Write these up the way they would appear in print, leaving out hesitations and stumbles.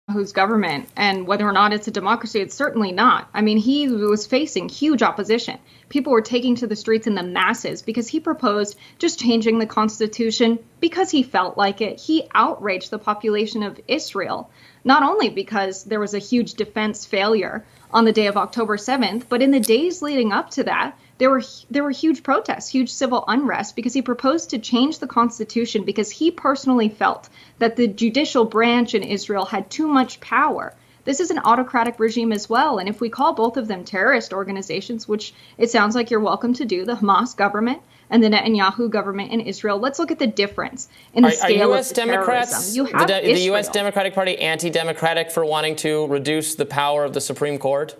Netanyahu's government, and whether or not it's a democracy, it's certainly not. I mean, he was facing huge opposition. People were taking to the streets in the masses because he proposed just changing the constitution because he felt like it. He outraged the population of Israel, not only because there was a huge defense failure on the day of October 7th, but in the days leading up to that, there were huge protests, huge civil unrest, because he proposed to change the Constitution because he personally felt that the judicial branch in Israel had too much power. This is an autocratic regime as well. And if we call both of them terrorist organizations, which it sounds like you're welcome to do, the Hamas government and the Netanyahu government in Israel, let's look at the difference in the scale of the terrorism. You have the U.S. Democratic Party anti-democratic for wanting to reduce the power of the Supreme Court?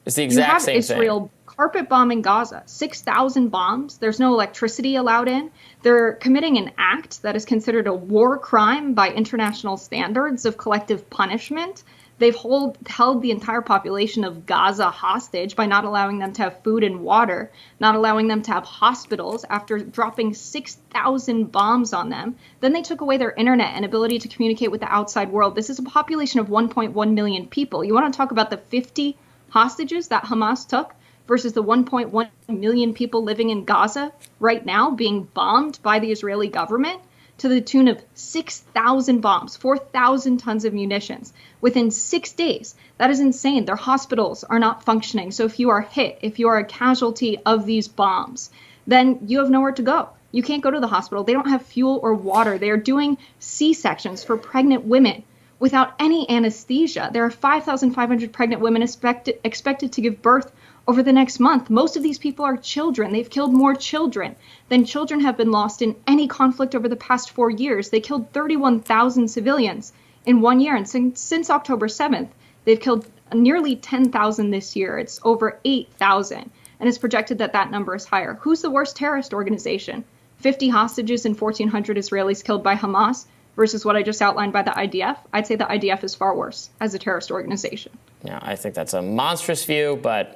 It's the exact same thing. You have Israel carpet bombing Gaza, 6,000 bombs. There's no electricity allowed in. They're committing an act that is considered a war crime by international standards of collective punishment. They've held the entire population of Gaza hostage by not allowing them to have food and water, not allowing them to have hospitals after dropping 6,000 bombs on them. Then they took away their internet and ability to communicate with the outside world. This is a population of 1.1 million people. You want to talk about the 50 hostages that Hamas took versus the 1.1 million people living in Gaza right now being bombed by the Israeli government to the tune of 6,000 bombs, 4,000 tons of munitions within 6 days. That is insane. Their hospitals are not functioning. So if you are hit, if you are a casualty of these bombs, then you have nowhere to go. You can't go to the hospital. They don't have fuel or water. They are doing C-sections for pregnant women without any anesthesia. There are 5,500 pregnant women expected to give birth over the next month. Most of these people are children. They've killed more children than children have been lost in any conflict over the past 4 years. They killed 31,000 civilians in 1 year. And since October 7th, they've killed nearly 10,000 this year. It's over 8,000. And it's projected that that number is higher. Who's the worst terrorist organization? 50 hostages and 1,400 Israelis killed by Hamas versus what I just outlined by the IDF. I'd say the IDF is far worse as a terrorist organization. Yeah, I think that's a monstrous view, but